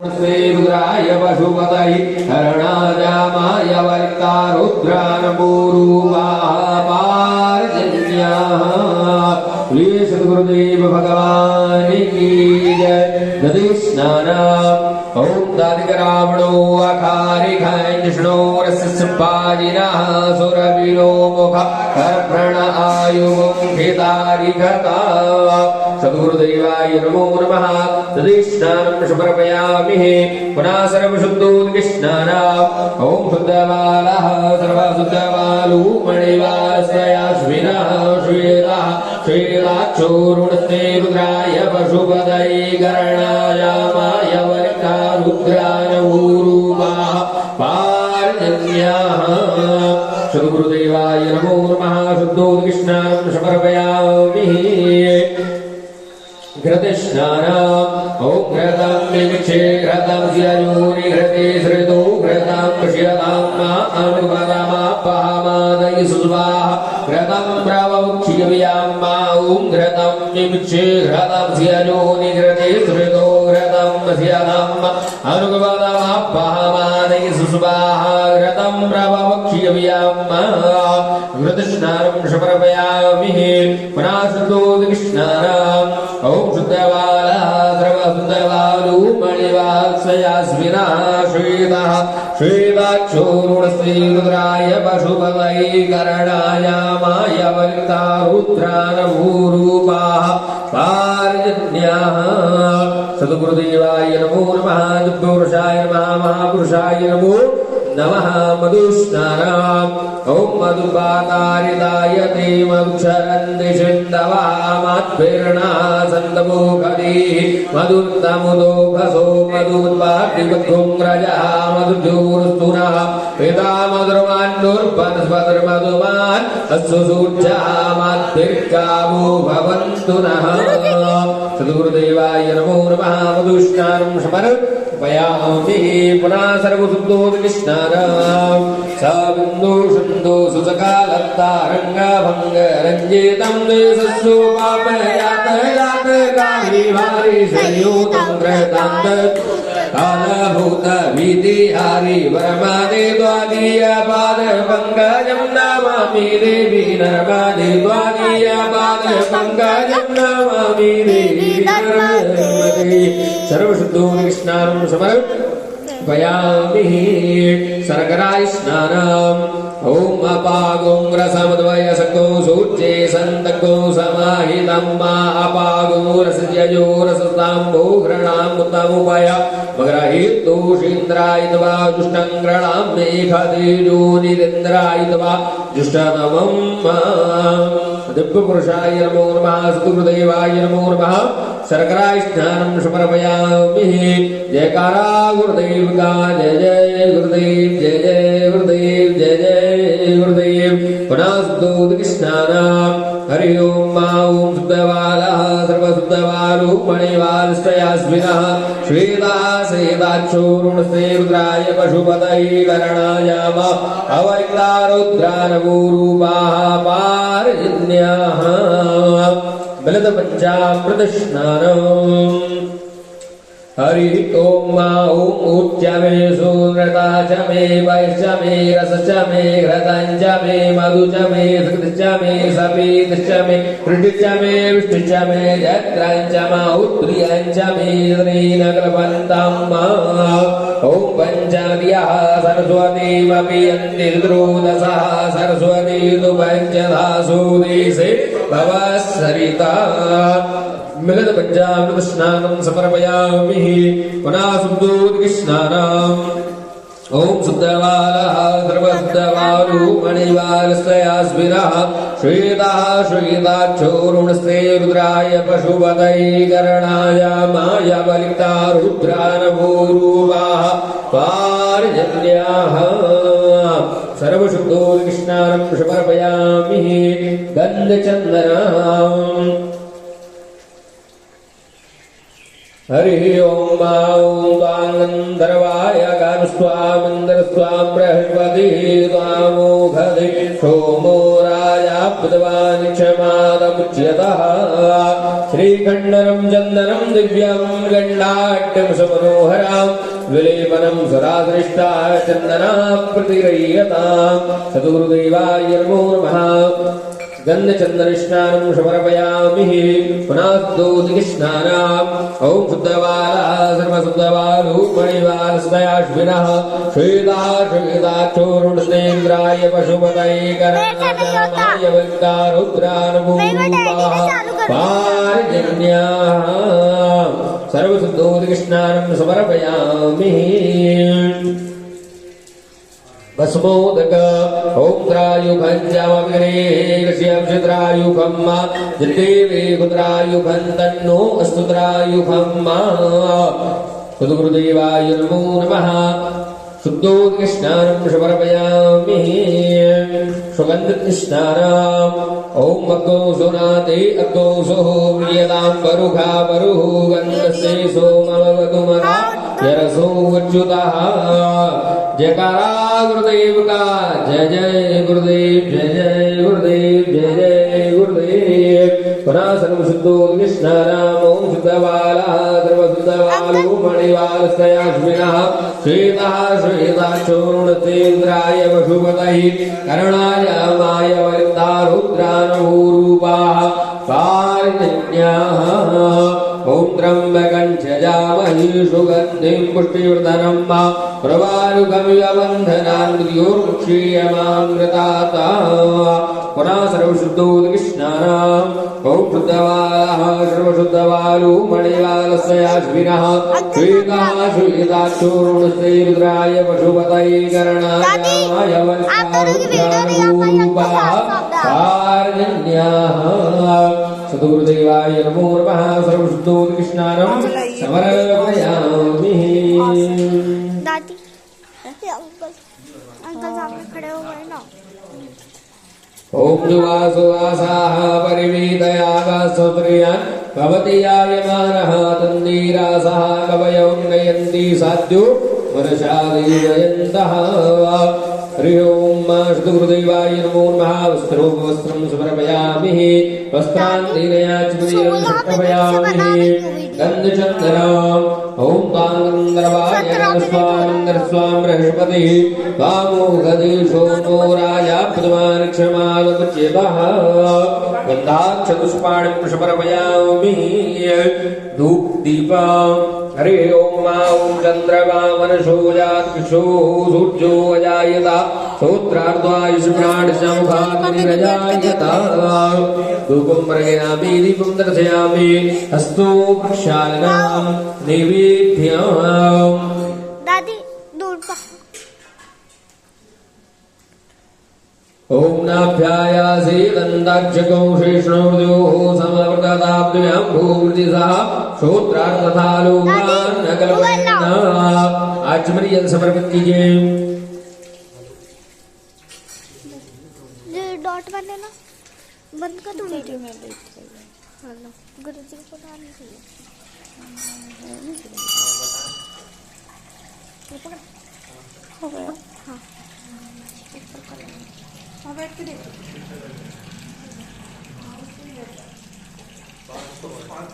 रुद्राय पशुपतये हरणाजामाय वरितारुद्रानपूर्वापारजन्याः प्रिय सद्गुरुदेव भगवान की जय। नदी स्नानम् ॐ दादिकरावणो अकारिखञ्जिष्णो रसस्पाजिनः सुरविनो मुख कर्पण आयुमुखितारिखता सद्गुरुदेवाय नमो नमः। नदी स्नानं समर्पयामि पुनः सर्वशुद्धोदकस्नानम् ॐ शुद्धबालः सर्वशुद्धबालो मणिवासयाश्विनः श्वेतः श्वेताक्षोरुणस्ते रुद्राय पशुपतये गरणायामाय वरितारुद्रानपूर्वाः पारजन्याः सद्गुरुदेवाय नमो नमः। शुद्धोदकस्नानं समर्पयामि घृतस्नानम् ॐ घृतं विविक्षे घृतं स्ययोनि घृते श्रितो घृतं पश्यतां मा अनुपदमापहमादयि सुस्वाहा घृतं प्रवक्ष्यव्यां मा ॐ घृतं विविक्षे घृतं स्ययोनि घृते श्रितो घृतं पश्यतां मा अनुपदमापहमादयि सुस्वाहा घृतं प्रवक्ष्यव्यां मा घृतस्नानं समर्पयामि पुनः शुद्धोदकस्नानम् ॐ शुद्धबालः सर्वशुद्धबालो मणिवासयास्मिनः श्वेतः श्वेताक्षोरुणस्ते रुद्राय पशुपतये गरणायामाय वरितारुद्रानपूर्वाः पारजन्याः सद्गुरुदेवाय नमो नमः। दिव्यपुरुषाय नमः महापुरुषाय नमो नमः। मधुस्नानम् ॐ मधुपातारिताय ते मधुक्षरन्ति सिन्धवः मत्भिर्णः सन्तमोखदीः मधुर्तमुदोभसो मधुपातिमधुङ्ग्रजः मधुजोरुस्तुनः पिता मधुर्मान्नुर्वनस्पतिर्मधुमान् अश्वसूर्यः मद्भिर्गावो भवन्तु नः। सद्गुरुदेवाय नमो नमः। मधुस्नानं समर्पयामि पुनः सर्वशुद्धोदकस्नानम् सबिन्दु शुन्दो सुसकालत्तारङ्गभङ्गरञ्जितं देशस्सु पापयातयात काहि भारि संयुतं कृतं कालभूतभीतिहारि वरमादे द्वादीयपादपङ्कजं नमामि देवी नर्मदे द्वादीयपादपङ्कजं नमामि देवी नर्मदे। सर्वशुद्धोदकस्नानं समर्पयामि शर्कराय स्नानम् ॐ अपागुं रसमद्वय सको सूच्ये सन्तको समाहितं मा अपागो रसजयो रसताम्बो घृणाम् उत्तमुपय मग्रहीतोषीन्द्रायित्वा जुष्टं घृणाम् मेघतेजो निरिन्द्रायित्वा जुष्टतमम् दिव्यपुरुषाय नमो नमः। सद्गुरुदेवाय नमो नमः। शर्कराय स्नानं समर्पयामि। जयकारा गुरुदेव का जय जय गुरुदेव जय जय गुरुदेव जय जय गुरुदेव। पुनः शुद्धोदकस्नानम् हरि ओं मा ॐ शुद्धबालः सर्वशुद्धबालो मणिवालस्त्वयास्मिनः श्वेतः श्वेताक्षोरुणस्ते रुद्राय पशुपतये गरणायामाय वरितारुद्रानपूर्वाः पारजन्याः बलदपञ्चामृतस्नानम् हरि ओं मा ॐ ऊच्यमे सूनृता च मे वैश्च मे रसश्च मे घृतं च मे मधु च मे सकृतश्च मे सपीतश्च मे कृटिश्च मे विष्णुश्च मे जत्रं च मौत्रियं च मे श्रीनगरपन्तं मा ॐ पञ्चर्यः सरस्वतीमपि यन्ति रुद्रोदसः सरस्वती तु पञ्चधासु देशे भवः सरिता मिलित पञ्चामृतस्नानं समर्पयामि पुनः शुद्धोदकस्नानम् ॐ शुद्धबालः सर्वशुद्धबालो मणिवालस्त्वयास्मिनः श्वेतः श्वेताक्षोरुणस्ते रुद्राय पशुपतये गरणायामाय वरितारुद्रानपूर्वाः पारजन्याः सर्वशुद्धोदकस्नानं समर्पयामि गन्धचन्दनम् हरि ओं मा ॐ त्वाङ्गन्धर्वाय गानुस्त्वामिन्द्रस्त्वां बृहस्पतिः त्वामोघदे सोमो राजा कृतवान् क्षमादमुच्यतः श्रीखण्डनं चन्दनं दिव्यं गण्डाढ्यं समनोहरां विलेपनं सदा दृष्टा चन्दना प्रतिगृह्यताम् सद्गुरुदेवाय नमो नमः गन्धचन्दनस्नानं समर्पयामि पुनः ॐ शुद्धबाला सर्वशुद्धबालु मणिवालस्तयाश्विनः श्वेताचोरुणस्नेन्द्राय पशुपतये करणाय वैकारुद्रानुभूपाः पारिजन्याः सर्वशुद्धोदकस्नानं समर्पयामि भस्मोदक ॐ त्रायुभञ्जामग्रेकस्यक्षत्रायुभं जदेवे कुत्रायुभं तन्नो अस्तु त्रायुभं सद्गुरुदेवाय नमो नमः शुद्धोदकस्नानं समर्पयामि सुगन्धस्नानम् ॐ अग्गोसुनाते अग्गोसुः प्रियतां परुखा परुः गन्धस्य सोमवतुमरा यरसो वच्युतः जयकारा गुरुदेव का जय जय गुरुदेव जय जय गुरुदेव जय जय गुरुदेव पुनः सर्वशुद्धोदकस्नानम् ॐ शुद्धबाला सर्वशुद्धबालो मणिवालस्तयाश्विनः श्वेतः श्वेताचूर्णतेन्द्राय पशुपतये करणाय माय वैकारुद्रानुरूपाः पारिजन्याः ॐ त्र्यम्बकं यजामहे सुगन्धिं पुष्टिवर्धनं प्रवारुकमिव बन्धनान् मृत्योर्मुक्षीयमामृतात् पुनः सर्वशुद्धोदकस्नानम् ॐ शुद्धबालः सर्वशुद्धबालो मणिवालस्तयाश्विनः श्वेतः श्वेताचूर्णस्तेन्द्राय पशुपतये करणाय वैकारुद्रानुरूपाः पारिजन्याः सद्गुरुदेवाय नमो नमः सर्वशुद्धोदकस्नानं समर्पयामि दादी अंकल सामने खड़े हो गए ना ॐ जुवासुवासाः परिवीतयागास्त्रियान् भवति यायमानः तन्नीरासः कवयं नयन्ति साध्यो वर्षादेवयन्तः हरि ओम् श्रीगुरुदेवाय नमो नमः वस्त्रं समर्पयामि वस्त्रान्तीनयाचमनीयं समर्पयामि गन्धचन्दनम् ॐ ताङ्गन्द्रवाय स्वानन्दस्वां बृहस्पतिः वामोघदेशो नो राजा प्रथमान् क्षमालमुच्यतः गन्धाक्षपुष्पाणिं समर्पयामि धूपदीपम् हरि ओम् ॐ चन्द्रमा मनसो जातकिशो सूर्यो अजायत श्रोत्रार्द्वायुष्प्राणसमुखाग्निरजायत धूपं प्रयामि दीपं दर्शयामि हस्तो प्रक्षालनं नैवेद्यम् दादी दूध ॐ नाभ्यायासे दन्ताक्षकौशेषणोर्योः समवर्तताभ्यां भूमृतिसः श्रोत्रार्थथालोकान् न कल्पयन् आचमनीयं समर्पित कीजिए डॉट बने ना बंद कर दो वीडियो में हेलो गुरुजी को डालनी चाहिए हो गया हाँ हाँ बैठ के देखो पाँच